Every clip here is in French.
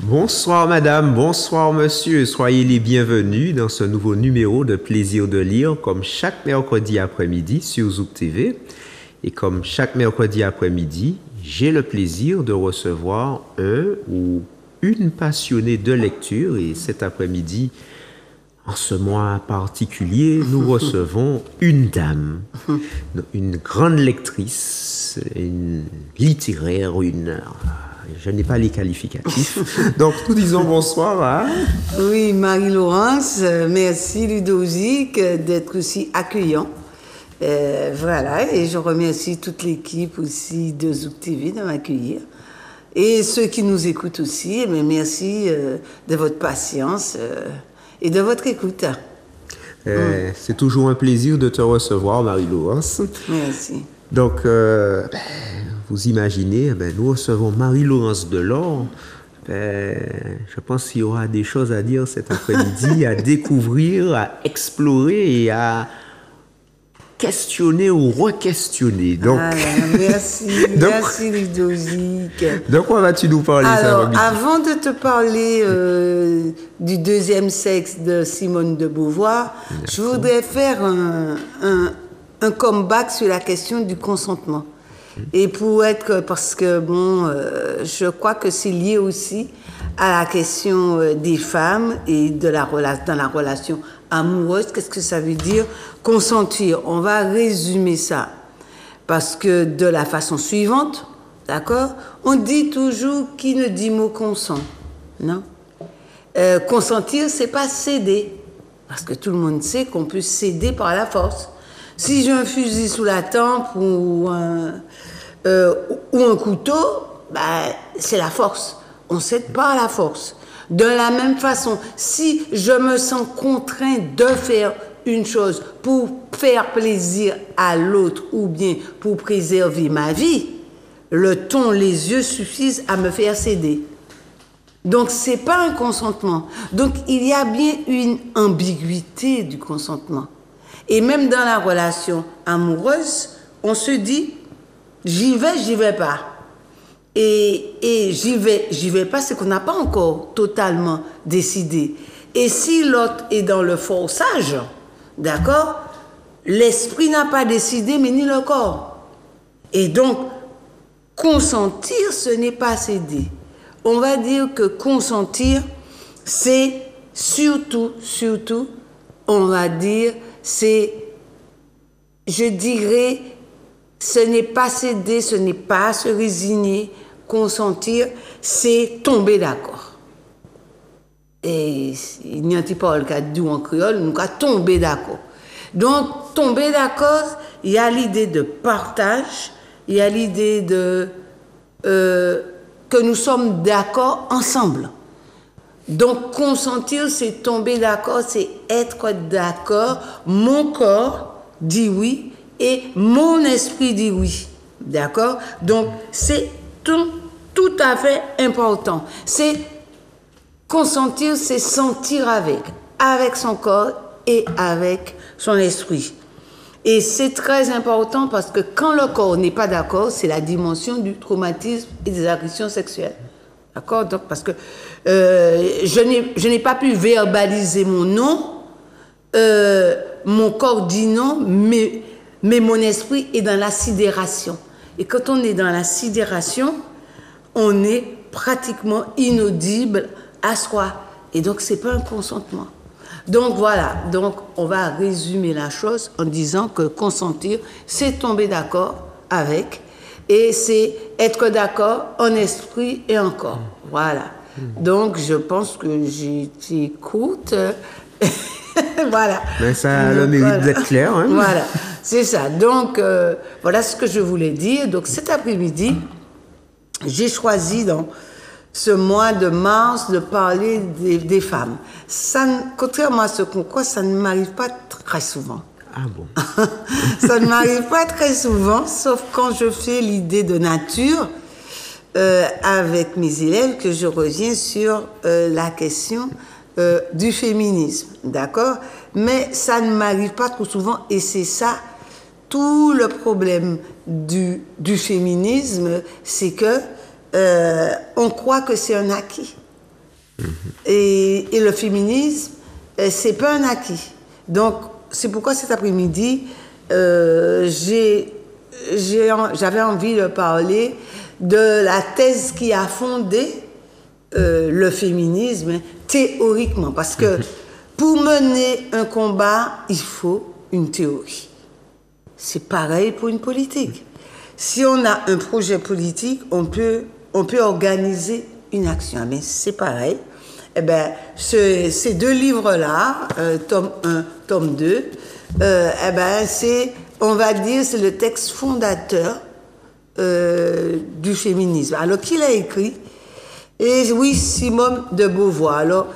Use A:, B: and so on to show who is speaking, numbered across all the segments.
A: Bonsoir madame, bonsoir monsieur, soyez les bienvenus dans ce nouveau numéro de Plaisir de lire comme chaque mercredi après-midi sur Zouk TV. Et comme chaque mercredi après-midi, j'ai le plaisir de recevoir un ou une passionnée de lecture et cet après-midi, en ce mois particulier, nous recevons une dame, une grande lectrice, une littéraire, je n'ai pas les qualificatifs. Donc, nous disons bonsoir à...
B: Oui, Marie-Laurence, merci Ludovic d'être aussi accueillant. Voilà, et je remercie toute l'équipe aussi de Zouk TV de m'accueillir. Et ceux qui nous écoutent aussi, mais merci de votre patience et de votre écoute.
A: C'est toujours un plaisir de te recevoir, Marie-Laurence.
B: Merci.
A: Donc, vous imaginez, nous recevons Marie-Laurence Delors. Je pense qu'il y aura des choses à dire cet après-midi, à découvrir, à explorer et à questionner ou re-questionner. Donc,
B: merci, merci Ludovic.
A: De quoi vas-tu nous parler cet après-midi?
B: Avant de te parler du deuxième sexe de Simone de Beauvoir, je voudrais faire un comeback sur la question du consentement. Et parce que je crois que c'est lié aussi à la question des femmes et dans la relation amoureuse. Qu'est-ce que ça veut dire consentir? On va résumer ça parce que de la façon suivante, d'accord? On dit toujours qui ne dit mot consent, non? Consentir, c'est pas céder, parce que tout le monde sait qu'on peut céder par la force. Si j'ai un fusil sous la tempe ou un couteau, c'est la force. On ne cède pas à la force. De la même façon, si je me sens contraint de faire une chose pour faire plaisir à l'autre ou bien pour préserver ma vie, le ton, les yeux suffisent à me faire céder. Donc, ce n'est pas un consentement. Donc, il y a bien une ambiguïté du consentement. Et même dans la relation amoureuse, on se dit, j'y vais pas. Et j'y vais pas, c'est qu'on n'a pas encore totalement décidé. Et si l'autre est dans le forçage, d'accord, l'esprit n'a pas décidé, mais ni le corps. Et donc, consentir, ce n'est pas céder. On va dire que consentir, c'est surtout, on va dire, je dirais, ce n'est pas céder, ce n'est pas se résigner. Consentir, c'est tomber d'accord. Et il n'y a pas le cas de en créole, nous avons tomber d'accord. Donc, tomber d'accord, il y a l'idée de partage, il y a l'idée que nous sommes d'accord ensemble. Donc, consentir, c'est tomber d'accord, c'est être d'accord. Mon corps dit oui et mon esprit dit oui. D'accord? Donc, c'est tout à fait important. C'est consentir, c'est sentir avec son corps et avec son esprit. Et c'est très important parce que quand le corps n'est pas d'accord, c'est la dimension du traumatisme et des agressions sexuelles. D'accord? Donc, parce que je n'ai pas pu verbaliser mon non, mon corps dit non, mais mon esprit est dans la sidération. Et quand on est dans la sidération, on est pratiquement inaudible à soi. Et donc, ce n'est pas un consentement. Donc, voilà. Donc, on va résumer la chose en disant que consentir, c'est tomber d'accord avec. Et c'est être d'accord en esprit et en corps. Voilà. Donc, je pense que j'ai été courte. Voilà.
A: Mais ça a le mérite d'être clair. Hein?
B: Voilà. C'est ça. Donc, voilà ce que je voulais dire. Donc, cet après-midi, j'ai choisi dans ce mois de mars de parler des femmes. Contrairement à ce qu'on croit, ça ne m'arrive pas très souvent.
A: Ah bon?
B: Ça ne m'arrive pas très souvent, sauf quand je fais l'idée de nature avec mes élèves, que je reviens sur la question du féminisme. D'accord? Mais ça ne m'arrive pas trop souvent et c'est ça tout le problème du féminisme, c'est que on croit que c'est un acquis. Et le féminisme, c'est pas un acquis. Donc, c'est pourquoi cet après-midi, j'avais envie de parler de la thèse qui a fondé le féminisme théoriquement. Parce que pour mener un combat, il faut une théorie. C'est pareil pour une politique. Si on a un projet politique, on peut organiser une action. Mais c'est pareil. Eh ben, ces deux livres-là, tome 1, tome 2, eh ben, on va dire, c'est le texte fondateur du féminisme. Alors, qui l'a écrit? Et oui, Simone de Beauvoir. Alors,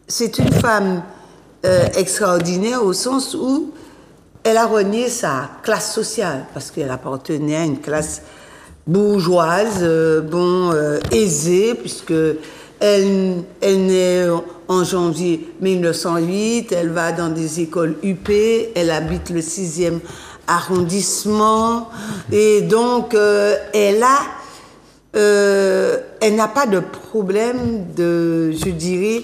B: c'est une femme extraordinaire au sens où elle a renié sa classe sociale, parce qu'elle appartenait à une classe bourgeoise, aisée, puisque elle naît en janvier 1908, elle va dans des écoles UP, elle habite le 6e arrondissement, et donc elle n'a pas de problème je dirais,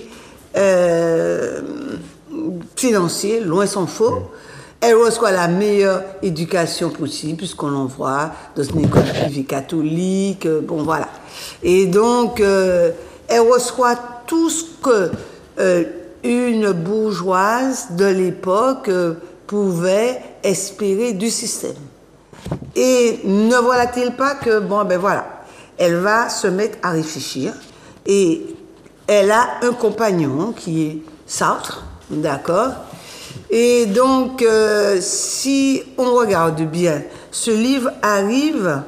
B: financier, loin s'en faut. Elle reçoit la meilleure éducation possible, puisqu'on l'envoie dans une école privée catholique, bon voilà. Et donc, elle reçoit tout ce que une bourgeoise de l'époque pouvait espérer du système. Et ne voilà-t-il pas que, elle va se mettre à réfléchir, et elle a un compagnon qui est Sartre, d'accord? Et donc, si on regarde bien, ce livre arrive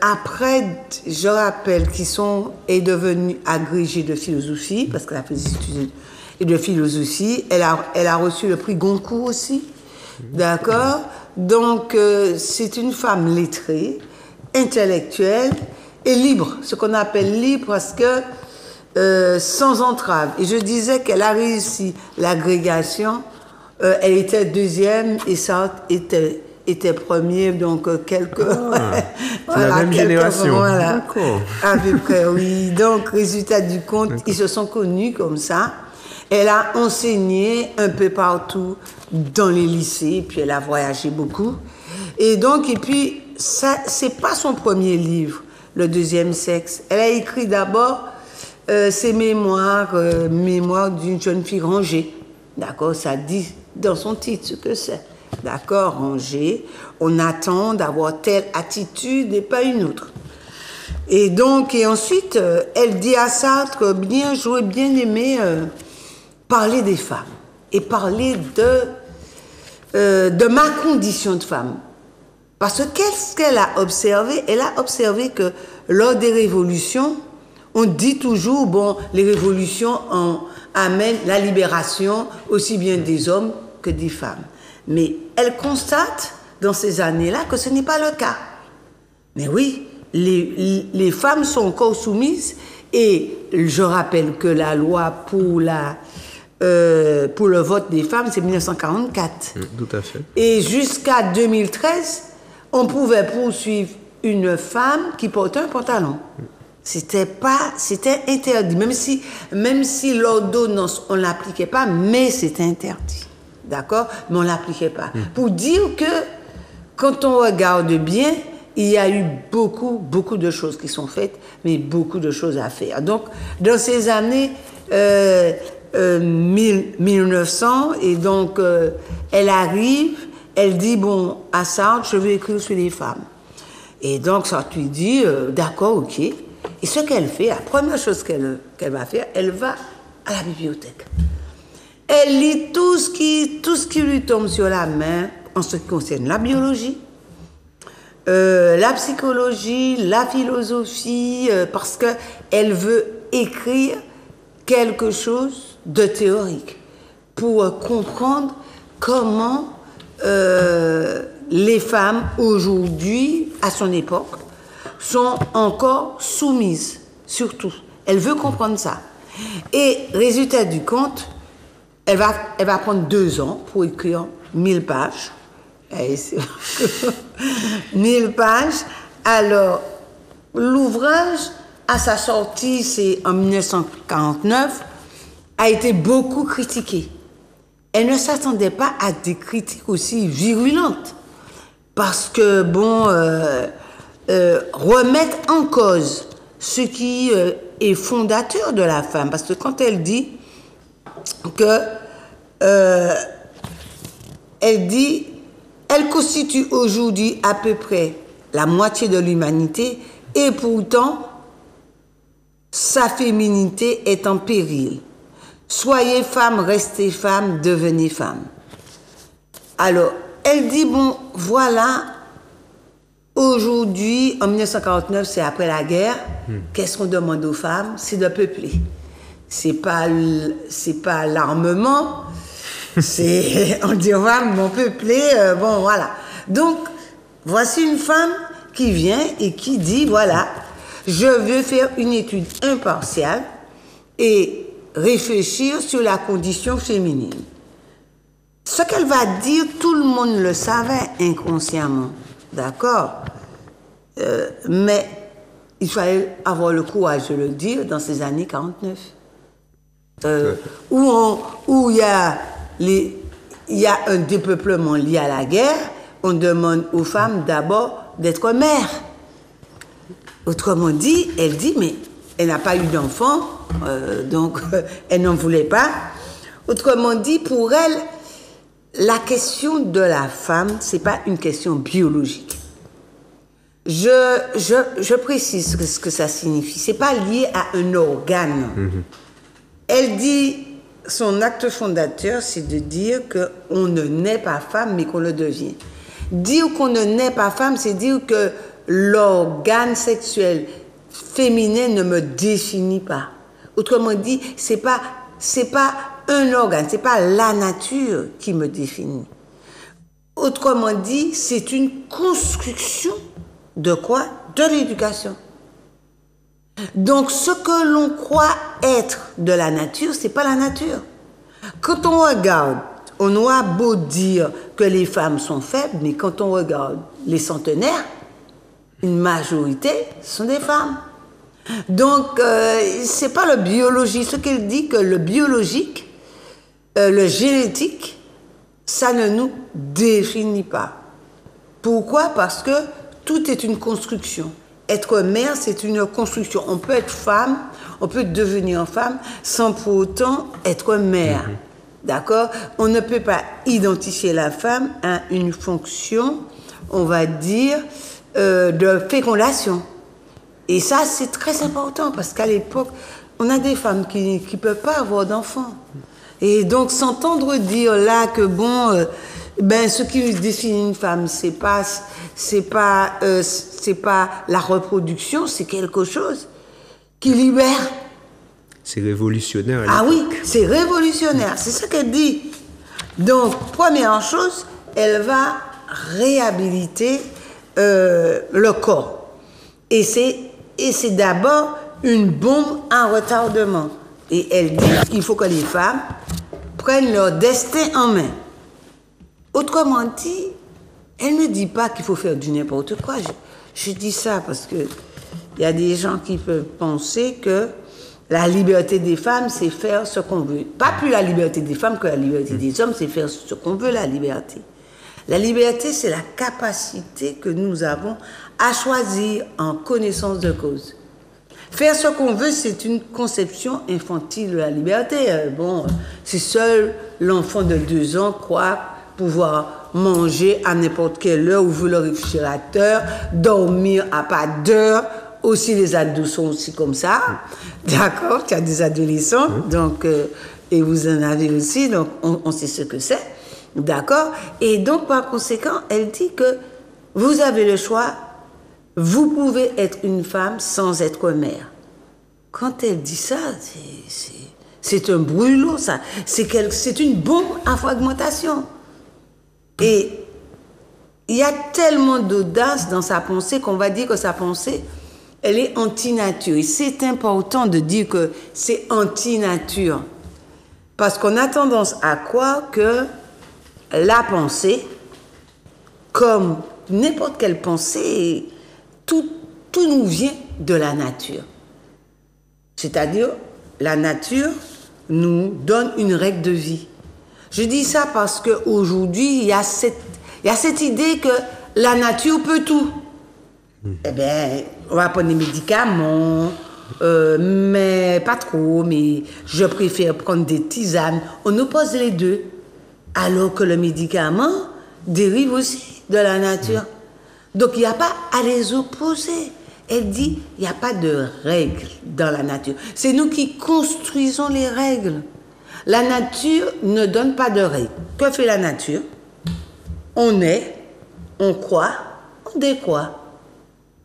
B: après, je rappelle, est devenue agrégée de philosophie, parce qu'elle a fait des études de philosophie. Elle a reçu le prix Goncourt aussi, d'accord? Donc, c'est une femme lettrée, intellectuelle et libre, ce qu'on appelle libre parce que sans entrave. Et je disais qu'elle a réussi l'agrégation. Elle était deuxième et Sartre était premier, donc quelques...
A: voilà, la même génération.
B: Voilà,
A: d'accord.
B: À peu près, oui. Donc, résultat du compte, ils se sont connus comme ça. Elle a enseigné un peu partout dans les lycées, puis elle a voyagé beaucoup. Et puis, ça, c'est pas son premier livre, Le deuxième sexe. Elle a écrit d'abord ses mémoires d'une jeune fille rangée. D'accord, ça dit dans son titre ce que c'est. D'accord, rangée. On attend d'avoir telle attitude et pas une autre. Et ensuite, elle dit à Sartre, j'aurais bien aimé parler des femmes et parler de ma condition de femme. Parce que qu'est-ce qu'elle a observé? Elle a observé que lors des révolutions, on dit toujours, les révolutions amènent la libération aussi bien des hommes que des femmes. Mais elle constate dans ces années-là que ce n'est pas le cas. Mais oui, les femmes sont encore soumises et je rappelle que la loi pour le vote des femmes, c'est 1944.
A: Tout à fait. Et
B: jusqu'à 2013, on pouvait poursuivre une femme qui portait un pantalon. C'était interdit, même si l'ordonnance, on ne l'appliquait pas, mais c'était interdit. D'accord? Mais on ne l'appliquait pas. Pour dire que, quand on regarde bien, il y a eu beaucoup, beaucoup de choses qui sont faites, mais beaucoup de choses à faire. Donc, dans ces années 1900, et donc, elle arrive, elle dit, à Sartre, je veux écrire sur les femmes. Et donc, Sartre lui dit, d'accord, ok. Et ce qu'elle fait, la première chose qu'elle va faire, elle va à la bibliothèque. Elle lit tout ce qui lui tombe sur la main en ce qui concerne la biologie, la psychologie, la philosophie, parce qu'elle veut écrire quelque chose de théorique pour comprendre comment les femmes aujourd'hui, à son époque, sont encore soumises, surtout. Elle veut comprendre ça. Et résultat du compte, elle va prendre 2 ans pour écrire 1000 pages. 1000 pages. Alors, l'ouvrage à sa sortie, c'est en 1949, a été beaucoup critiquée. Elle ne s'attendait pas à des critiques aussi virulentes. Parce que, bon, remettre en cause ce qui est fondateur de la femme. Parce que quand elle dit que... elle constitue aujourd'hui à peu près la moitié de l'humanité et pourtant, sa féminité est en péril. Soyez femme, restez femme, devenez femme. Alors, elle dit, bon, voilà, aujourd'hui, en 1949, c'est après la guerre, qu'est-ce qu'on demande aux femmes? C'est de peupler. C'est pas l'armement, on dit aux femmes, bon, peupler, bon, voilà. Donc, voici une femme qui vient et qui dit, voilà, je veux faire une étude impartiale et réfléchir sur la condition féminine. Ce qu'elle va dire, tout le monde le savait inconsciemment, d'accord? Mais il fallait avoir le courage de le dire dans ces années 49. Où il y a un dépeuplement lié à la guerre, on demande aux femmes d'abord d'être mères. Autrement dit, elle dit, mais elle n'a pas eu d'enfant, donc elle n'en voulait pas. Autrement dit, pour elle, la question de la femme, ce n'est pas une question biologique. Je précise ce que ça signifie. Ce n'est pas lié à un organe. Elle dit, son acte fondateur, c'est de dire qu'on ne naît pas femme, mais qu'on le devient. Dire qu'on ne naît pas femme, c'est dire que l'organe sexuel féminin ne me définit pas. Autrement dit, c'est pas un organe, c'est pas la nature qui me définit. Autrement dit, c'est une construction de quoi? De l'éducation. Donc, ce que l'on croit être de la nature, c'est pas la nature. Quand on regarde, on aura beau dire que les femmes sont faibles, mais quand on regarde les centenaires, une majorité sont des femmes. Donc, c'est pas le biologique. Ce qu'elle dit que le biologique, le génétique, ça ne nous définit pas. Pourquoi? Parce que tout est une construction. Être mère, c'est une construction. On peut être femme, on peut devenir femme sans pour autant être mère. D'accord? On ne peut pas identifier la femme à une fonction, on va dire, de fécondation. Et ça, c'est très important parce qu'à l'époque, on a des femmes qui ne peuvent pas avoir d'enfants. Et donc, s'entendre dire là que, bon, ce qui définit une femme, c'est pas la reproduction, c'est quelque chose qui libère.
A: C'est révolutionnaire.
B: Ah oui, c'est révolutionnaire, c'est ce qu'elle dit. Donc, première chose, elle va réhabiliter le corps. Et c'est d'abord une bombe à retardement. Et elle dit qu'il faut que les femmes prennent leur destin en main. Autrement dit, elle ne dit pas qu'il faut faire du n'importe quoi. Je dis ça parce que il y a des gens qui peuvent penser que la liberté des femmes, c'est faire ce qu'on veut. Pas plus la liberté des femmes que la liberté des hommes, c'est faire ce qu'on veut, la liberté. La liberté, c'est la capacité que nous avons à choisir en connaissance de cause. Faire ce qu'on veut, c'est une conception infantile de la liberté. Bon, si seul l'enfant de 2 ans croit pouvoir manger à n'importe quelle heure, ouvrir le réfrigérateur, dormir à pas d'heure. Aussi, les ados sont aussi comme ça. D'accord? Tu as des adolescents, donc, et vous en avez aussi, donc on sait ce que c'est. D'accord? Et donc, par conséquent, elle dit que vous avez le choix, vous pouvez être une femme sans être mère. Quand elle dit ça, c'est un brûlot, ça. C'est une bombe à fragmentation. Et il y a tellement d'audace dans sa pensée qu'on va dire que sa pensée, elle est anti-nature. Et c'est important de dire que c'est anti-nature. Parce qu'on a tendance à croire que la pensée, comme n'importe quelle pensée, tout nous vient de la nature. C'est-à-dire, la nature nous donne une règle de vie. Je dis ça parce qu'aujourd'hui, il y a cette idée que la nature peut tout. Eh bien, on va prendre des médicaments, mais pas trop, mais je préfère prendre des tisanes. On oppose les deux. Alors que le médicament dérive aussi de la nature. Donc, il n'y a pas à les opposer. Elle dit, il n'y a pas de règles dans la nature. C'est nous qui construisons les règles. La nature ne donne pas de règles. Que fait la nature? On est, on croit, on décroît.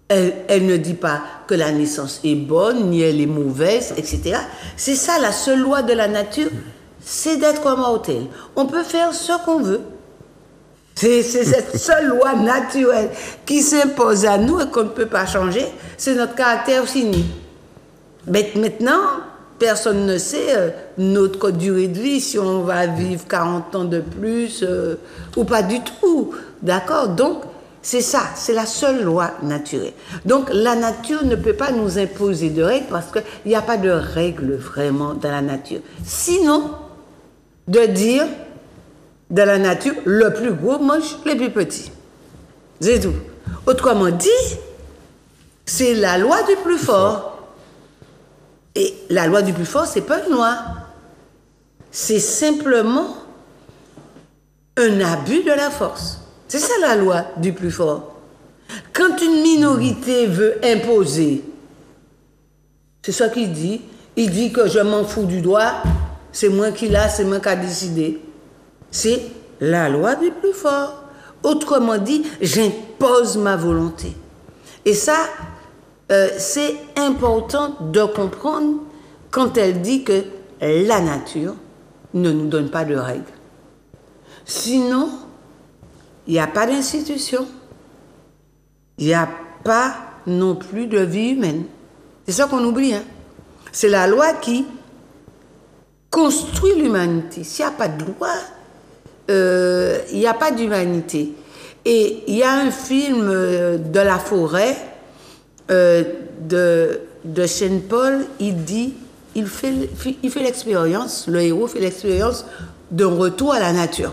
B: Elle ne dit pas que la naissance est bonne, ni elle est mauvaise, etc. C'est ça la seule loi de la nature, c'est d'être mortel. On peut faire ce qu'on veut. C'est cette seule loi naturelle qui s'impose à nous et qu'on ne peut pas changer. C'est notre caractère fini. Mais maintenant, personne ne sait notre durée de vie, si on va vivre 40 ans de plus ou pas du tout. D'accord? Donc, c'est ça, c'est la seule loi naturelle. Donc, la nature ne peut pas nous imposer de règles parce qu'il n'y a pas de règles vraiment dans la nature. Sinon, de dire, dans la nature, le plus gros mange les plus petits. C'est tout. Autrement dit, c'est la loi du plus fort. Et la loi du plus fort, c'est pas une loi. C'est simplement un abus de la force. C'est ça la loi du plus fort. Quand une minorité veut imposer, c'est ça qu'il dit. Il dit que je m'en fous du droit, c'est moi qui l'a, c'est moi qui a décidé. C'est la loi du plus fort. Autrement dit, j'impose ma volonté. Et ça, c'est important de comprendre quand elle dit que la nature ne nous donne pas de règles. Sinon, il n'y a pas d'institution. Il n'y a pas non plus de vie humaine. C'est ça qu'on oublie. Hein? C'est la loi qui construit l'humanité. S'il n'y a pas de loi, il n'y a pas d'humanité. Et il y a un film de la forêt de Sean Paul, il fait l'expérience, le héros fait l'expérience d'un retour à la nature.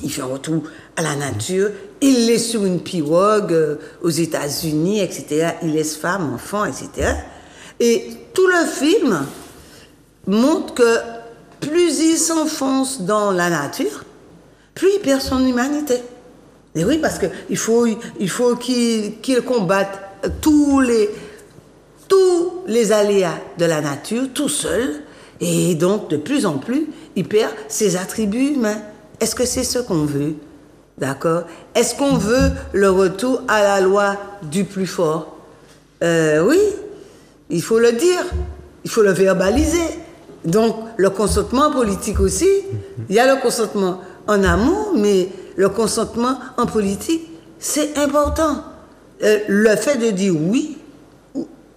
B: Il fait un retour à la nature, il est sur une pirogue aux États-Unis, etc. Il laisse femme, enfant, etc. Et tout le film montre que plus il s'enfonce dans la nature, plus il perd son humanité. Et oui, parce qu'il faut qu'il combatte tous les aléas de la nature, tout seul. Et donc, de plus en plus, il perd ses attributs humains. Est-ce que c'est ce qu'on veut? D'accord? Est-ce qu'on veut le retour à la loi du plus fort? Oui, il faut le dire, il faut le verbaliser. Donc, le consentement politique aussi, il y a le consentement en amour, mais le consentement en politique, c'est important. Le fait de dire oui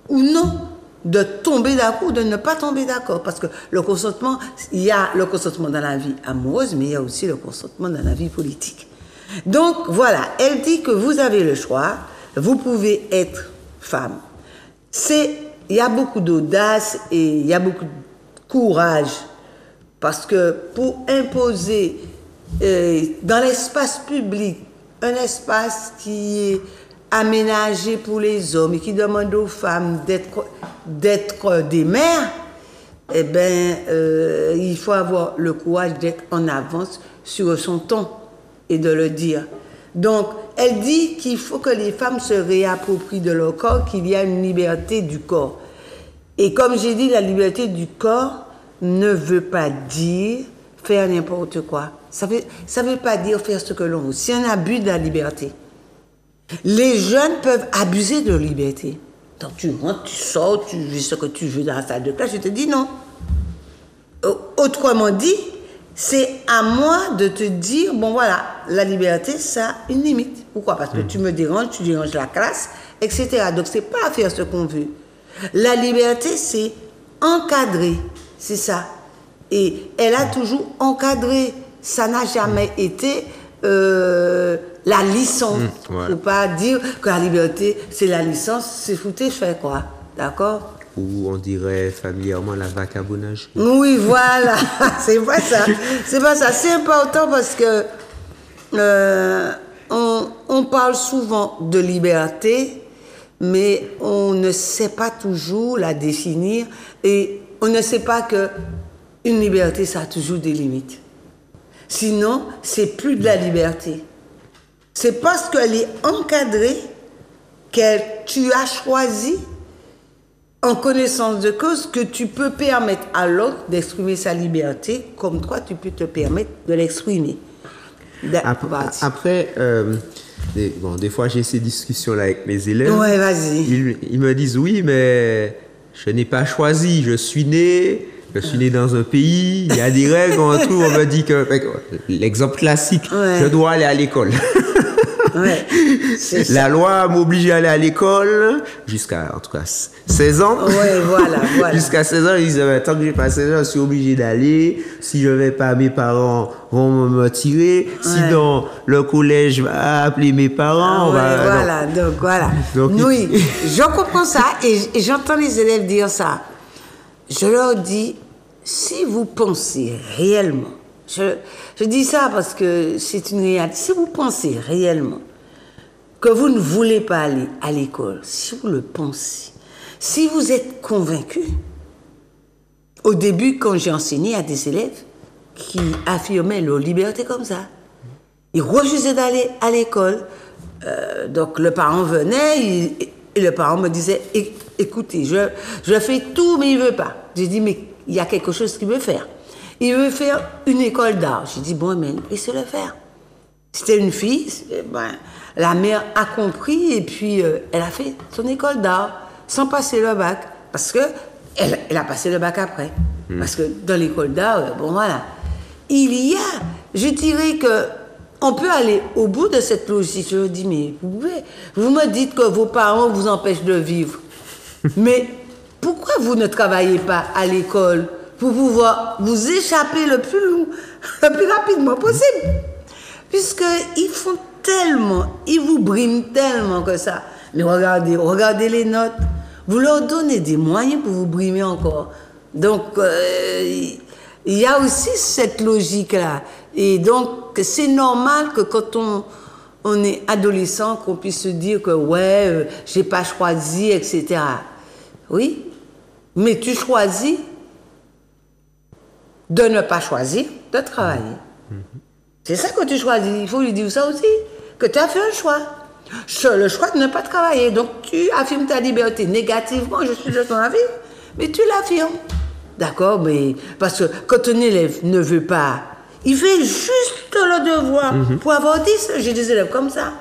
B: ou non, de tomber d'accord ou de ne pas tomber d'accord. Parce que le consentement, il y a le consentement dans la vie amoureuse, mais il y a aussi le consentement dans la vie politique. Donc, voilà, elle dit que vous avez le choix, vous pouvez être femme. Il y a beaucoup d'audace et il y a beaucoup de courage. Parce que pour imposer dans l'espace public, un espace qui est aménagé pour les hommes et qui demande aux femmes d'être des mères, eh bien, il faut avoir le courage d'être en avance sur son ton et de le dire. Donc, elle dit qu'il faut que les femmes se réapproprient de leur corps, qu'il y a une liberté du corps. Et comme j'ai dit, la liberté du corps ne veut pas dire faire n'importe quoi. Ça veut pas dire faire ce que l'on veut. C'est un abus de la liberté. Les jeunes peuvent abuser de leur liberté. Donc tu rentres, tu sors, tu fais ce que tu veux dans la salle de classe, je te dis non. Autrement dit, c'est à moi de te dire, bon voilà, la liberté, ça a une limite. Pourquoi? Parce que tu me déranges, tu déranges la classe, etc. Donc c'est pas faire ce qu'on veut. La liberté, c'est encadrer, c'est ça. Et elle a toujours encadré. Ça n'a jamais été la licence. Il ne faut pas dire que la liberté, c'est la licence, c'est foutu, je fais quoi. D'accord?
A: ou on dirait familièrement la vagabondage.
B: Oui, voilà, c'est pas ça. C'est pas ça. C'est important parce que on parle souvent de liberté, mais on ne sait pas toujours la définir et on ne sait pas que une liberté, ça a toujours des limites. Sinon, c'est plus de la liberté. C'est parce qu'elle est encadrée que tu as choisi en connaissance de cause que tu peux permettre à l'autre d'exprimer sa liberté comme toi, tu peux te permettre de l'exprimer.
A: Après, des fois j'ai ces discussions-là avec mes élèves.
B: Ouais, vas-y.
A: Ils me disent oui, mais je n'ai pas choisi. Je suis né dans un pays, il y a des règles, on me dit que... L'exemple classique, je dois aller à l'école.
B: Ouais,
A: la loi m'oblige à aller à l'école jusqu'à, en tout cas, 16 ans.
B: Ouais, voilà.
A: Jusqu'à 16 ans, ils disent, tant que j'ai pas 16 ans, je suis obligé d'aller. Si je vais pas, mes parents vont me tirer. Ouais. Si dans le collège, je vais appeler mes parents.
B: Donc, oui, je comprends ça et j'entends les élèves dire ça. Je leur dis, si vous pensez réellement, je dis ça parce que c'est une réalité. Si vous pensez réellement que vous ne voulez pas aller à l'école, si vous le pensez, si vous êtes convaincu, au début, quand j'ai enseigné à des élèves qui affirmaient leur liberté comme ça, ils refusaient d'aller à l'école. Donc le parent venait et le parent me disait, écoutez, je fais tout, mais il ne veut pas. J'ai dit, mais il y a quelque chose qu'il veut faire. Il veut faire une école d'art. J'ai dit, bon, mais laissez-le faire. C'était une fille, la mère a compris et puis elle a fait son école d'art sans passer le bac. Parce qu'elle a passé le bac après. Parce que dans l'école d'art, il y a, je dirais que on peut aller au bout de cette logique. Je dis, mais vous me dites que vos parents vous empêchent de vivre. Mais pourquoi vous ne travaillez pas à l'école pour pouvoir vous échapper le plus rapidement possible? Puisqu'ils font tellement, ils vous briment tellement que ça. Mais regardez les notes. Vous leur donnez des moyens pour vous brimer encore. Donc, il y a aussi cette logique-là. Et donc, c'est normal que quand on est adolescent, qu'on puisse se dire que, j'ai pas choisi, etc. Oui, mais tu choisis de ne pas choisir de travailler. C'est ça que tu choisis. Il faut lui dire ça aussi, que tu as fait un choix. Le choix de ne pas travailler. Donc, tu affirmes ta liberté négativement, je suis de ton avis, mais tu l'affirmes. D'accord, mais parce que quand un élève ne veut pas, il fait juste le devoir pour avoir 10. J'ai des élèves comme ça.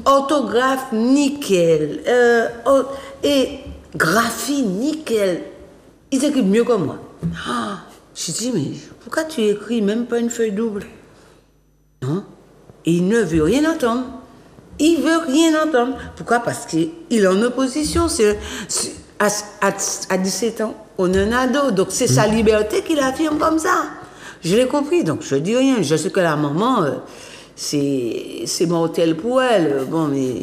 B: Orthographe, nickel. Et graphie, nickel. Ils écrivent mieux que moi. Je dis, mais pourquoi tu écris même pas une feuille double? Non. Et il ne veut rien entendre. Il veut rien entendre. Pourquoi? Parce qu'il est en opposition. À 17 ans, on est un ado. Donc c'est sa liberté qu'il affirme comme ça. Je l'ai compris. Donc je dis rien. Je sais que la maman, c'est mortel pour elle. Bon, mais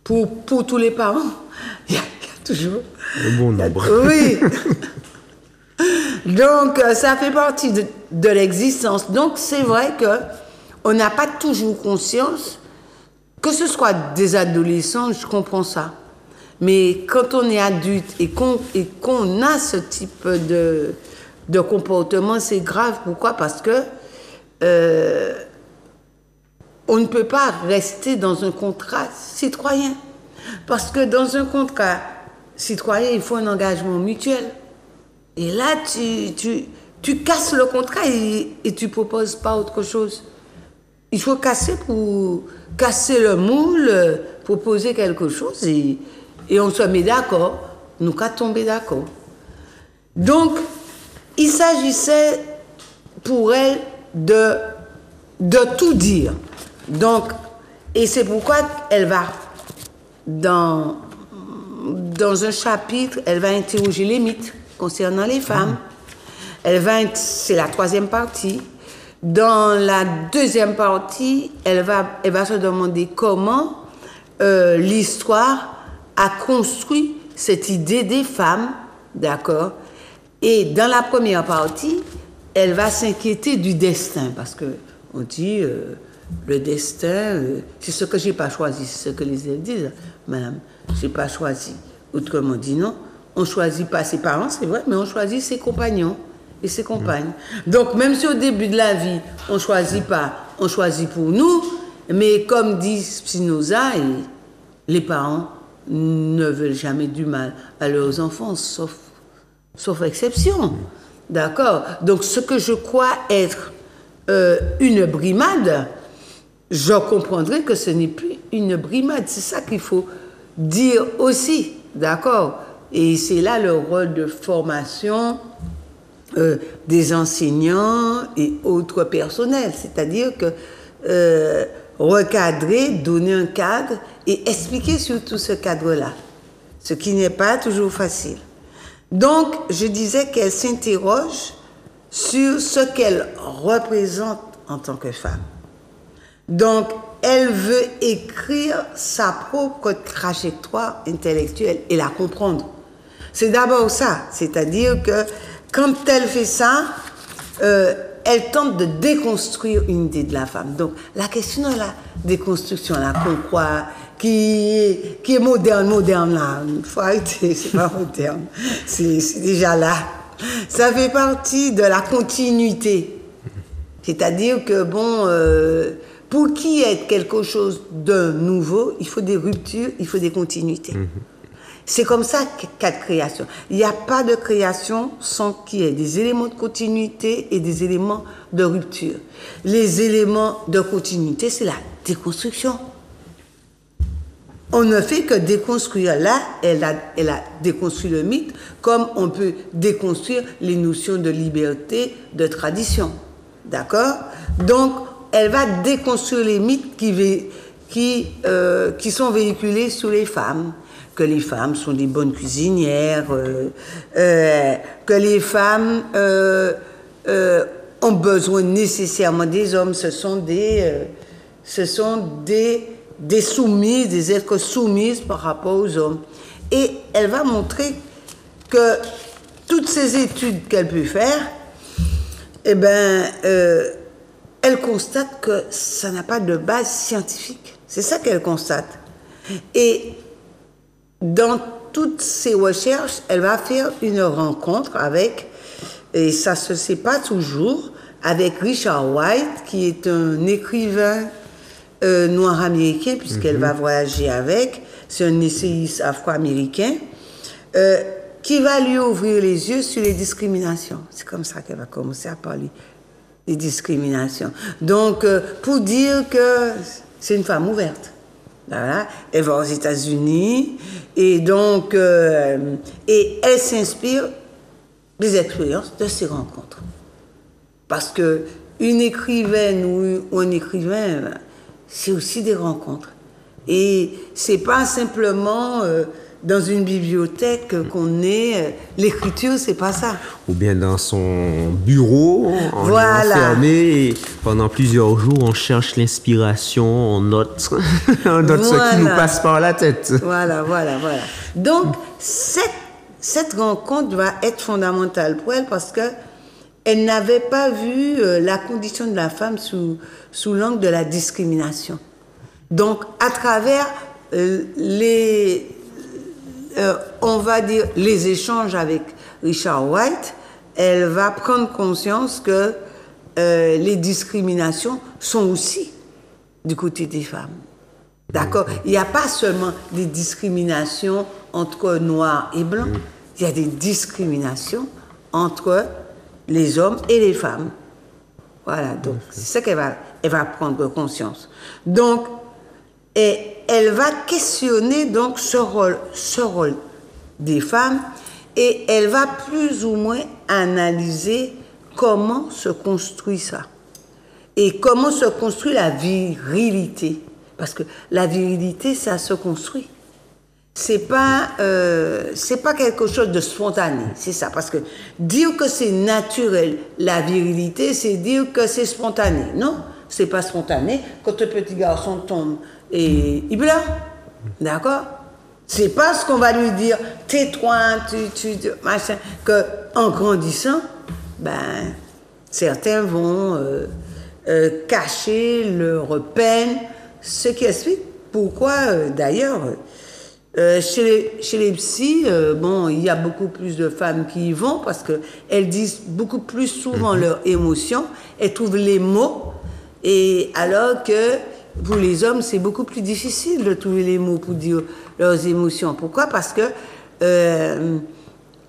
B: pour tous les parents, il y a toujours...
A: Un bon nombre.
B: Oui. Donc, ça fait partie de l'existence. Donc, c'est vrai qu'on n'a pas toujours conscience, que ce soit des adolescents, je comprends ça. Mais quand on est adulte et qu'on a ce type de comportement, c'est grave. Pourquoi? Parce que on ne peut pas rester dans un contrat citoyen. Parce que dans un contrat citoyen, il faut un engagement mutuel. Et là, tu casses le contrat et tu ne proposes pas autre chose. Il faut casser le moule, proposer quelque chose et on se met d'accord. Nous qu'à tomber d'accord. Donc, il s'agissait pour elle de tout dire. Donc, et c'est pourquoi elle va, dans un chapitre, elle va interroger les mythes concernant les femmes. C'est la 3e partie. Dans la 2e partie, elle va se demander comment l'histoire a construit cette idée des femmes, d'accord? Et dans la première partie, elle va s'inquiéter du destin, parce que on dit le destin, c'est ce que j'ai pas choisi, c'est ce que les élèves disent, madame, j'ai pas choisi. Autrement dit, non, on choisit pas ses parents, c'est vrai, mais on choisit ses compagnons et ses compagnes. Donc même si au début de la vie, on choisit pas, on choisit pour nous, mais comme dit Spinoza, les parents ne veulent jamais du mal à leurs enfants, sauf exception. D'accord? Donc, ce que je crois être une brimade, je comprendrai que ce n'est plus une brimade. C'est ça qu'il faut dire aussi. D'accord? Et c'est là le rôle de formation des enseignants et autres personnels. C'est-à-dire que recadrer, donner un cadre et expliquer surtout ce cadre-là. Ce qui n'est pas toujours facile. Donc, je disais qu'elle s'interroge sur ce qu'elle représente en tant que femme. Donc, elle veut écrire sa propre trajectoire intellectuelle et la comprendre. C'est d'abord ça, c'est-à-dire que quand elle fait ça, elle tente de déconstruire une idée de la femme. Donc, la question de la déconstruction, là, qu'on croit, qui est moderne, là. Il faut arrêter, c'est pas moderne. C'est déjà là. Ça fait partie de la continuité. C'est-à-dire que, bon, pour qu'il y ait quelque chose de nouveau, il faut des ruptures, il faut des continuités. C'est comme ça qu'à création. Il n'y a pas de création sans qu'il y ait des éléments de continuité et des éléments de rupture. Les éléments de continuité, c'est la déconstruction. On ne fait que déconstruire. Là, elle a déconstruit le mythe, comme on peut déconstruire les notions de liberté, de tradition. D'accord? Donc, elle va déconstruire les mythes qui sont véhiculés sur les femmes. Que les femmes sont des bonnes cuisinières, que les femmes ont besoin nécessairement des hommes. Ce sont des soumises, des êtres soumises par rapport aux hommes. Et elle va montrer que toutes ces études qu'elle peut faire, eh ben, elle constate que ça n'a pas de base scientifique. C'est ça qu'elle constate. Et dans toutes ses recherches, elle va faire une rencontre avec, et ça se sait pas toujours, avec Richard White, qui est un écrivain noir américain, puisqu'elle va voyager avec, c'est un essayiste afro-américain, qui va lui ouvrir les yeux sur les discriminations. C'est comme ça qu'elle va commencer à parler des discriminations. Donc, pour dire que c'est une femme ouverte. Voilà. Elle va aux États-Unis et donc et elle s'inspire des expériences de ces rencontres. Parce que une écrivaine ou un écrivain, c'est aussi des rencontres. Et c'est pas simplement dans une bibliothèque qu'on est. L'écriture, c'est pas ça.
A: Ou bien dans son bureau, on est enfermé et pendant plusieurs jours, on cherche l'inspiration, on note, ce qui nous passe par la tête.
B: Voilà. Donc, cette rencontre va être fondamentale pour elle parce que elle n'avait pas vu la condition de la femme sous l'angle de la discrimination. Donc, à travers on va dire les échanges avec Richard White, elle va prendre conscience que les discriminations sont aussi du côté des femmes. D'accord? Il n'y a pas seulement des discriminations entre noirs et blancs, il y a des discriminations entre les hommes et les femmes. Voilà, donc c'est ce qu'elle va prendre conscience. Donc, et elle va questionner donc ce rôle des femmes et elle va plus ou moins analyser comment se construit ça et comment se construit la virilité. Parce que la virilité, ça se construit. C'est pas quelque chose de spontané, c'est ça. Parce que dire que c'est naturel, la virilité, c'est dire que c'est spontané. Non, c'est pas spontané. Quand un petit garçon tombe et il pleure, d'accord? C'est pas ce qu'on va lui dire, tais-toi, machin, que en grandissant, ben, certains vont cacher leur peine, ce qui explique pourquoi, d'ailleurs, chez les psys, bon, il y a beaucoup plus de femmes qui y vont parce qu'elles disent beaucoup plus souvent leurs émotions, elles trouvent les mots, et alors que pour les hommes, c'est beaucoup plus difficile de trouver les mots pour dire leurs émotions. Pourquoi? Parce que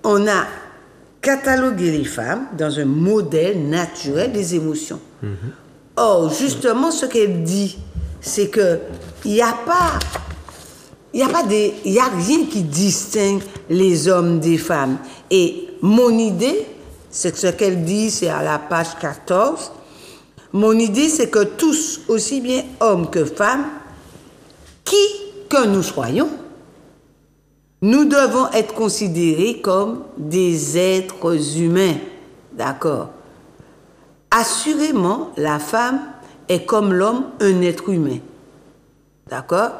B: on a catalogué les femmes dans un modèle naturel des émotions. Or, justement, ce qu'elle dit, c'est que il n'y a rien qui distingue les hommes des femmes. Et mon idée, c'est que ce qu'elle dit, c'est à la page 14. Mon idée, c'est que tous, aussi bien hommes que femmes, qui que nous soyons, nous devons être considérés comme des êtres humains. D'accord? Assurément, la femme est comme l'homme un être humain. D'accord?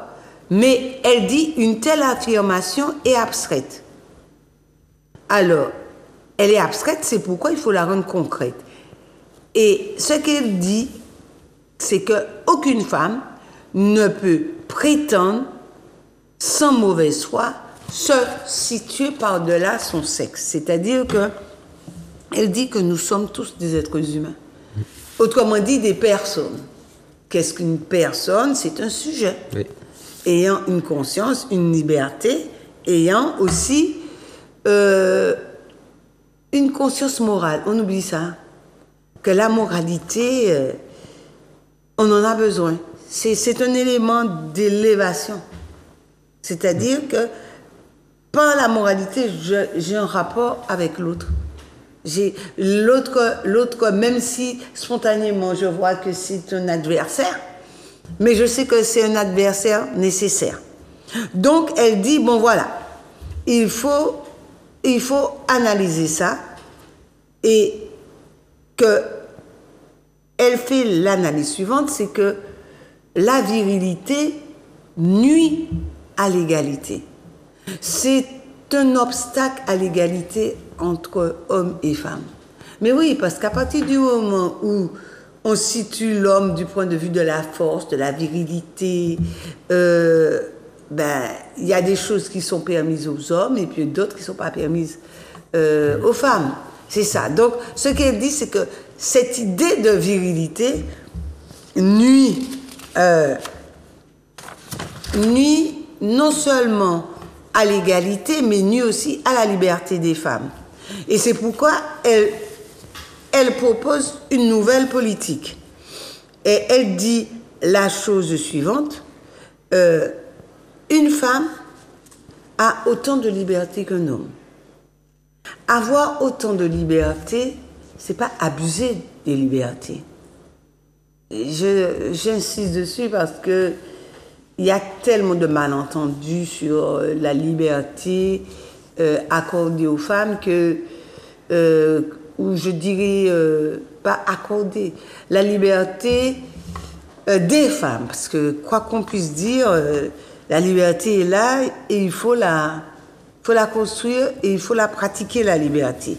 B: Mais elle dit une telle affirmation est abstraite. Alors, elle est abstraite, c'est pourquoi il faut la rendre concrète. Et ce qu'elle dit, c'est qu'aucune femme ne peut prétendre, sans mauvaise foi, se situer par-delà son sexe. C'est-à-dire qu'elle dit que nous sommes tous des êtres humains. Autrement dit, des personnes. Qu'est-ce qu'une personne? C'est un sujet. Oui. Ayant une conscience, une liberté, ayant aussi une conscience morale. On oublie ça. Que la moralité, on en a besoin. C'est un élément d'élévation. C'est-à-dire que par la moralité, j'ai un rapport avec l'autre. L'autre, même si spontanément je vois que c'est un adversaire, mais je sais que c'est un adversaire nécessaire. Donc elle dit, bon voilà, il faut analyser ça et que elle fait l'analyse suivante, c'est que la virilité nuit à l'égalité. C'est un obstacle à l'égalité entre hommes et femmes. Mais oui, parce qu'à partir du moment où on situe l'homme du point de vue de la force, de la virilité, il y a des choses qui sont permises aux hommes et puis d'autres qui ne sont pas permises aux femmes. C'est ça. Donc, ce qu'elle dit, c'est que cette idée de virilité nuit non seulement à l'égalité, mais nuit aussi à la liberté des femmes. Et c'est pourquoi elle propose une nouvelle politique. Et elle dit la chose suivante, une femme a autant de liberté qu'un homme. Avoir autant de liberté, c'est pas abuser des libertés. J'insiste dessus parce que il y a tellement de malentendus sur la liberté accordée aux femmes que, ou je dirais pas accordée, la liberté des femmes, parce que quoi qu'on puisse dire, la liberté est là et il faut la construire et il faut la pratiquer, la liberté.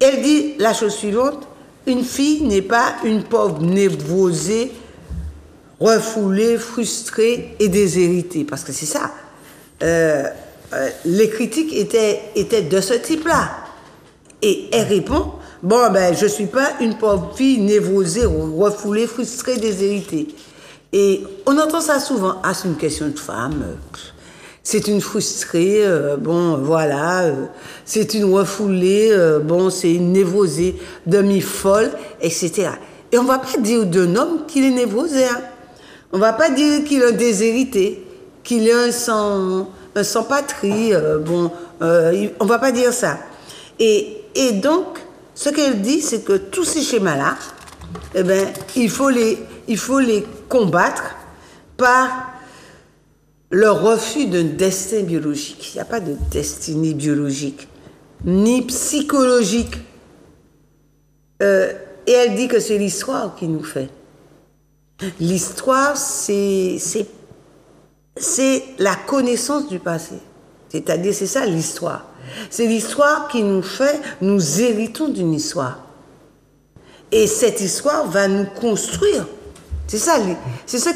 B: Elle dit la chose suivante, une fille n'est pas une pauvre névrosée, refoulée, frustrée et déshéritée, parce que c'est ça. Les critiques étaient de ce type-là. Et elle répond, bon, ben, je ne suis pas une pauvre fille névrosée, refoulée, frustrée, déshéritée. Et on entend ça souvent, ah, c'est une question de femme, c'est une frustrée, bon, voilà, c'est une refoulée, bon, c'est une névrosée, demi-folle, etc. Et on ne va pas dire d'un homme qu'il est névrosé, hein. On ne va pas dire qu'il est un déshérité, qu'il est un sans-patrie, bon, on ne va pas dire ça. Et donc, ce qu'elle dit, c'est que tous ces schémas-là, eh ben, il faut les combattre par le refus d'un destin biologique. Il n'y a pas de destinée biologique, ni psychologique. Et elle dit que c'est l'histoire qui nous fait. L'histoire, c'est c'est la connaissance du passé. C'est-à-dire, c'est ça l'histoire. C'est l'histoire qui nous fait, nous héritons d'une histoire. Et cette histoire va nous construire. C'est ça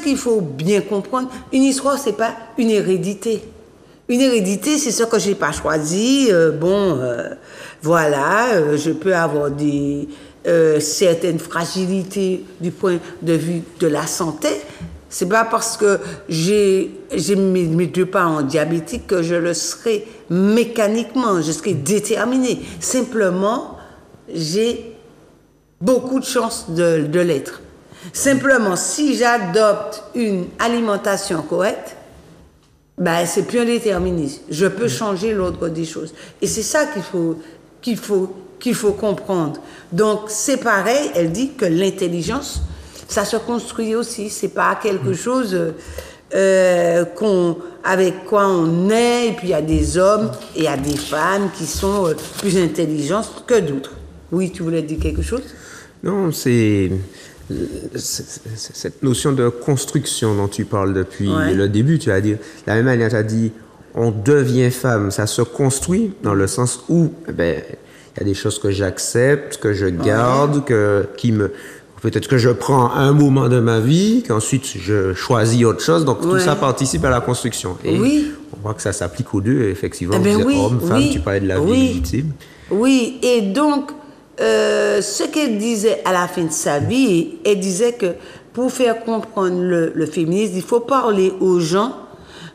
B: qu'il faut bien comprendre. Une histoire, c'est pas une hérédité. Une hérédité, c'est ce que j'ai pas choisi. Voilà, je peux avoir certaines fragilités du point de vue de la santé. C'est pas parce que j'ai mes 2 parents diabétiques que je le serai mécaniquement, je serai déterminée. Simplement, j'ai beaucoup de chances de l'être. Simplement, si j'adopte une alimentation correcte, ben, c'est plus un déterminisme. Je peux changer l'ordre des choses. Et c'est ça qu'il faut comprendre. Donc, c'est pareil, elle dit que l'intelligence, ça se construit aussi. C'est pas quelque chose avec quoi on naît, et puis il y a des hommes et il y a des femmes qui sont plus intelligentes que d'autres. Oui, tu voulais dire quelque chose?
A: Non, c'est cette notion de construction dont tu parles depuis le début. Tu as dit, de la même manière, tu as dit, on devient femme, ça se construit dans le sens où, ben, il y a des choses que j'accepte, que je garde, peut-être que je prends un moment de ma vie, qu'ensuite je choisis autre chose. Donc tout ça participe à la construction. Et on voit que ça s'applique aux deux, effectivement.
B: Eh ben,
A: homme, femme, tu parlais de la virilité.
B: Oui, et donc, ce qu'elle disait à la fin de sa vie, elle disait que pour faire comprendre le féminisme, il faut parler aux gens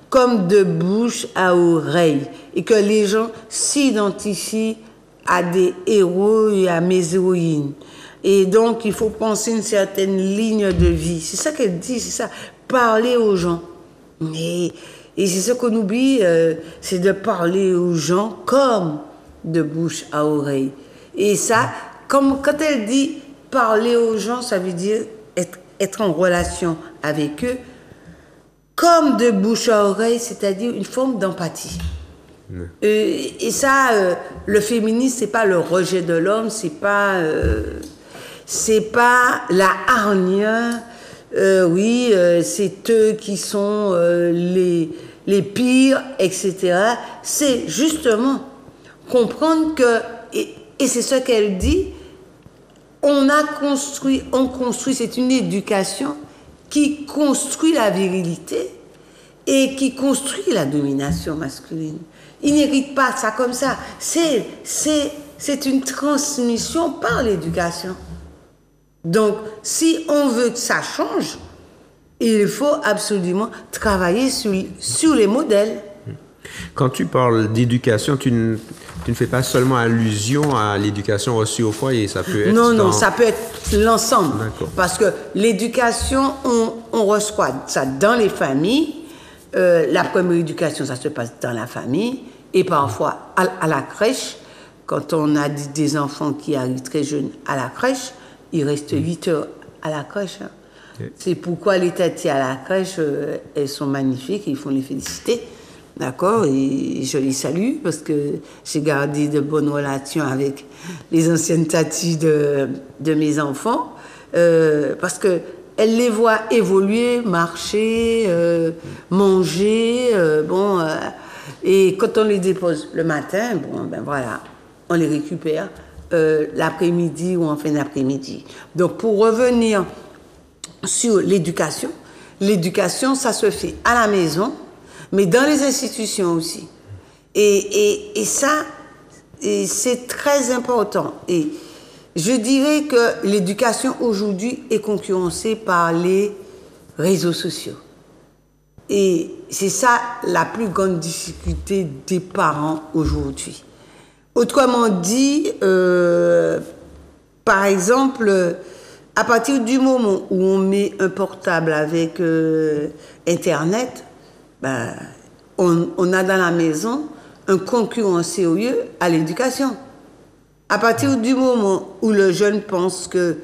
B: comme de bouche à oreille et que les gens s'identifient à des héros et à mes héroïnes. Et donc, il faut penser une certaine ligne de vie. C'est ça qu'elle dit, c'est ça, parler aux gens. Et c'est ce qu'on oublie, c'est de parler aux gens comme de bouche à oreille. Et ça, comme quand elle dit parler aux gens, ça veut dire être en relation avec eux, comme de bouche à oreille, c'est-à-dire une forme d'empathie. Et ça, le féminisme, c'est pas le rejet de l'homme, c'est pas la hargne. C'est eux qui sont les pires, etc. C'est justement comprendre que et c'est ce qu'elle dit, on construit, c'est une éducation qui construit la virilité et qui construit la domination masculine. Il n'hérite pas ça comme ça. C'est une transmission par l'éducation. Donc, si on veut que ça change, il faut absolument travailler sur les modèles.
A: Quand tu parles d'éducation, tu ne fais pas seulement allusion à l'éducation reçue au foyer, ça peut être...
B: Non, ça peut être l'ensemble. Parce que l'éducation, on reçoit ça dans les familles. La première éducation, ça se passe dans la famille. Et parfois à la crèche. Quand on a des enfants qui arrivent très jeunes à la crèche, ils restent 8 heures à la crèche. C'est pourquoi les tatis à la crèche, elles sont magnifiques, il faut les féliciter. D'accord, et je les salue parce que j'ai gardé de bonnes relations avec les anciennes tatis de mes enfants, parce que elles les voient évoluer, marcher, manger, et quand on les dépose le matin, voilà, on les récupère l'après-midi ou en fin d'après-midi. Donc pour revenir sur l'éducation, ça se fait à la maison, mais dans les institutions aussi. Et ça, c'est très important. Et je dirais que l'éducation aujourd'hui est concurrencée par les réseaux sociaux. Et c'est ça la plus grande difficulté des parents aujourd'hui. Autrement dit, par exemple, à partir du moment où on met un portable avec Internet, on a dans la maison un concurrent sérieux à l'éducation. À partir du moment où le jeune pense que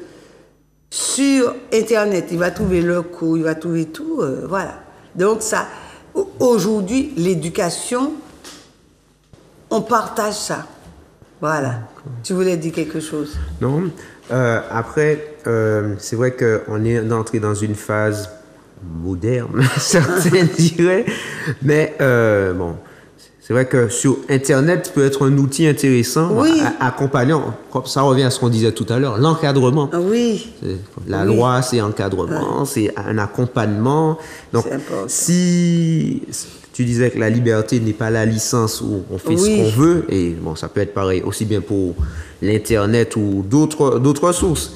B: sur Internet, il va trouver le cours, il va trouver tout, voilà. Donc ça, aujourd'hui, l'éducation, on partage ça. Voilà. Tu voulais dire quelque chose?
A: Non. Après, c'est vrai qu'on est entré dans une phase moderne, certains diraient. Mais bon, c'est vrai que sur Internet peut être un outil intéressant,
B: Oui.
A: accompagnant. Comme ça revient à ce qu'on disait tout à l'heure, l'encadrement.
B: Oui.
A: La
B: Oui.
A: loi, c'est encadrement, c'est un accompagnement. Donc,
B: C'est important.
A: si tu disais que la liberté n'est pas la licence où on fait ce
B: Oui.
A: qu'on veut, et bon, ça peut être pareil aussi bien pour l'Internet ou d'autres sources.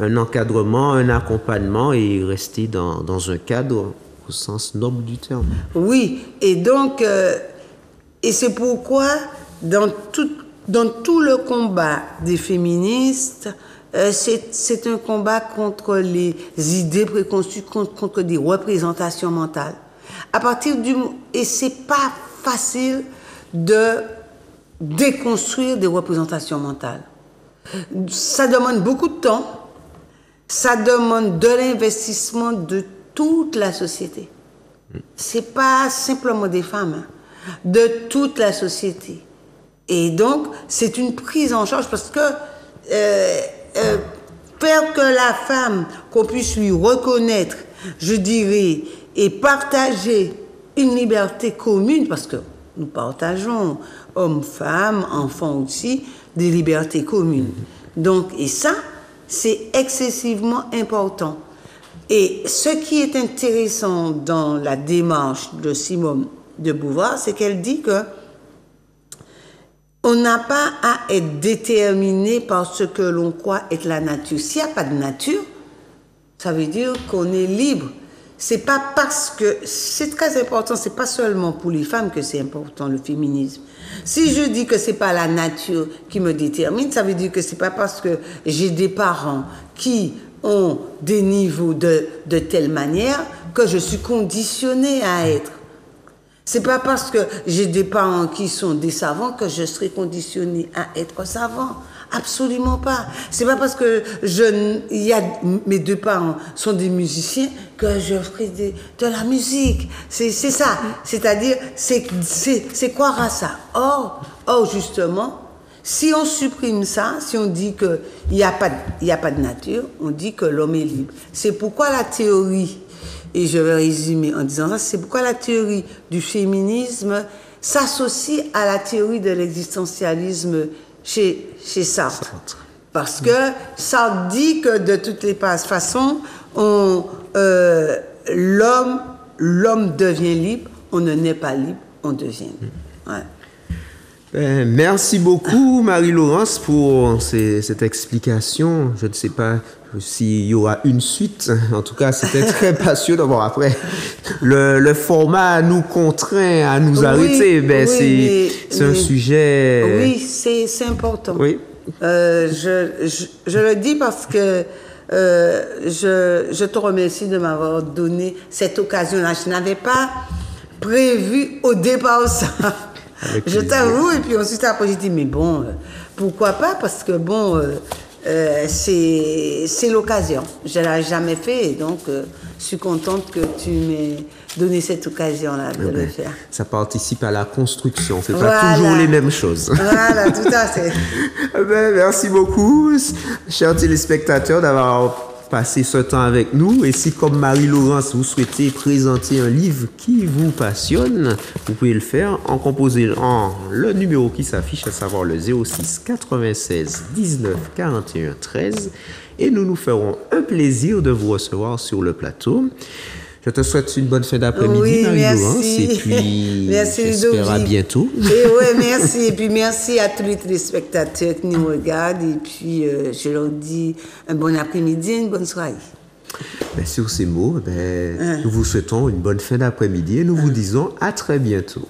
A: Un encadrement, un accompagnement et rester dans un cadre au sens noble du terme.
B: Oui, et donc, et c'est pourquoi dans tout le combat des féministes, c'est un combat contre les idées préconçues, contre des représentations mentales. Et c'est pas facile de déconstruire des représentations mentales. Ça demande beaucoup de temps, ça demande de l'investissement de toute la société. C'est pas simplement des femmes, hein, de toute la société. Et donc, c'est une prise en charge parce que faire que la femme, qu'on puisse lui reconnaître, je dirais, et partager une liberté commune, parce que nous partageons, hommes, femmes, enfants aussi, des libertés communes. Donc, et ça, c'est excessivement important. Et ce qui est intéressant dans la démarche de Simone de Beauvoir, c'est qu'elle dit que on n'a pas à être déterminé par ce que l'on croit être la nature. S'il n'y a pas de nature, ça veut dire qu'on est libre. C'est pas parce que c'est très important, c'est pas seulement pour les femmes que c'est important le féminisme. Si je dis que c'est pas la nature qui me détermine, ça veut dire que c'est pas parce que j'ai des parents qui ont des niveaux de telle manière que je suis conditionnée à être. C'est pas parce que j'ai des parents qui sont des savants que je serai conditionnée à être savant. Absolument pas. C'est pas parce que mes deux parents sont des musiciens que je ferai de la musique. C'est ça. C'est-à-dire, c'est croire à ça. Or, justement, si on supprime ça, si on dit qu'il n'y a pas de nature, on dit que l'homme est libre. C'est pourquoi la théorie, et je vais résumer en disant ça, c'est pourquoi la théorie du féminisme s'associe à la théorie de l'existentialisme chez Sartre. Parce que Sartre dit que de toutes les façons, l'homme devient libre, on ne naît pas libre, on devient libre. Ouais.
A: Merci beaucoup, Marie-Laurence, pour cette explication. Je ne sais pas s'il y aura une suite. En tout cas, c'était très passionnant. Bon, après, le format nous contraint à nous arrêter. Ben, c'est un sujet...
B: Oui, c'est important.
A: Oui.
B: Je le dis parce que je te remercie de m'avoir donné cette occasion-là. Je n'avais pas prévu au départ ça. Je t'avoue, et puis ensuite après j'ai dit, mais bon, pourquoi pas, parce que bon, c'est l'occasion. Je ne l'ai jamais fait, et donc je suis contente que tu m'aies donné cette occasion-là de le faire.
A: Ça participe à la construction, on ne fait pas toujours les mêmes choses.
B: Voilà, tout à fait.
A: Merci beaucoup, chers téléspectateurs, d'avoir passé ce temps avec nous. Et si, comme Marie-Laurence, vous souhaitez présenter un livre qui vous passionne, vous pouvez le faire en composant le numéro qui s'affiche, à savoir le 06 96 19 41 13. Et nous nous ferons un plaisir de vous recevoir sur le plateau. Je te souhaite une bonne fin d'après-midi, Marie-Laurence. Et puis, j'espère à bientôt.
B: Et ouais, merci. Et puis, merci à tous les téléspectateurs qui nous regardent. Et puis, je leur dis un bon après-midi, une bonne soirée.
A: Sur ces mots, nous vous souhaitons une bonne fin d'après-midi et nous vous disons à très bientôt.